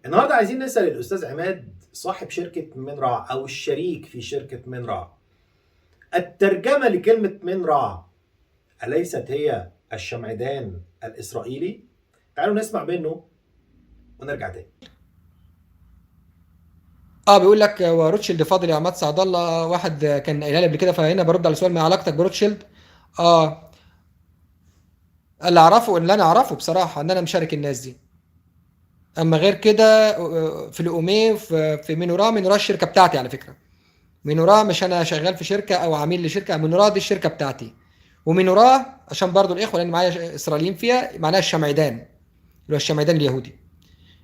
النهارده عايزين نسأل الأستاذ عماد صاحب شركة منرع أو الشريك في شركة منرع، الترجمة لكلمة منرع أليست هي الشمعدان الإسرائيلي؟ تعالوا نسمع منه ونرجع تاني. بيقول لك هو روتشيلد فاضل يا عماد سعد الله. واحد كان قايلها لي قبل كده، فهنا برد على سؤال ما علاقتك بروتشيلد. اه اللي انا اعرفه بصراحه ان انا مشارك الناس دي. اما غير كده في الاومي في مينورا الشركه بتاعتي على فكره. مينورا مش انا شغال في شركه او عميل لشركه، مينورا دي الشركه بتاعتي. ومينورا عشان برضو الاخوه لان معايا اسرائيليين فيها معناها الشمعدان، اللي هو الشمعدان اليهودي،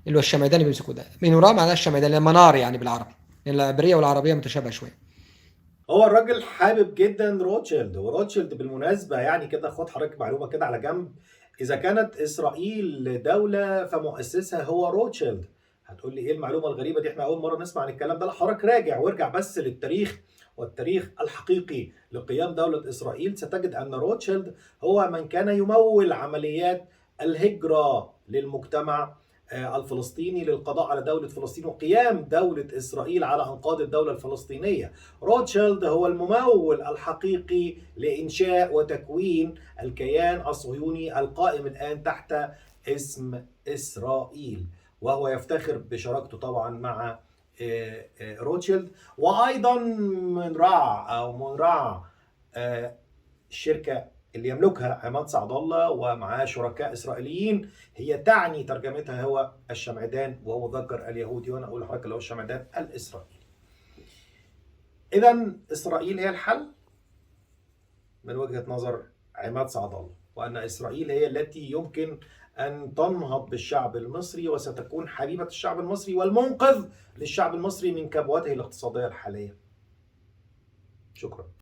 اللي هو الشمعدان اللي بيمسكوه ده. مينورا معناها الشمعدان، لما منار يعني بالعربي، يعني العبريه والعربيه متشابهه شويه. هو الراجل حابب جدا روتشيلد، وروتشيلد بالمناسبة يعني كده خد حضرتك معلومة كده على جنب. إذا كانت إسرائيل دولة فمؤسسها هو روتشيلد. هتقول لي إيه المعلومة الغريبة دي؟ إحنا أول مرة نسمع عن الكلام ده. لا، حضرتك راجع وارجع بس للتاريخ، والتاريخ الحقيقي لقيام دولة إسرائيل، ستجد أن روتشيلد هو من كان يمول عمليات الهجرة للمجتمع الفلسطيني للقضاء على دولة فلسطين وقيام دولة إسرائيل على أنقاض الدولة الفلسطينية. روتشيلد هو الممول الحقيقي لإنشاء وتكوين الكيان الصهيوني القائم الآن تحت اسم إسرائيل، وهو يفتخر بشراكته طبعا مع روتشيلد. وأيضا منرع الشركة اللي يملكها عماد سعد الله ومعاه شركاء إسرائيليين، هي تعني ترجمتها هو الشمعدان، وهو ذكر اليهودي، وأنا أقول لحضرتك اللي هو الشمعدان الإسرائيلي. إذا إسرائيل هي الحل من وجهة نظر عماد سعد الله، وأن إسرائيل هي التي يمكن أن تنهض بالشعب المصري وستكون حبيبة الشعب المصري والمنقذ للشعب المصري من كبوته الاقتصادية الحالية. شكرا.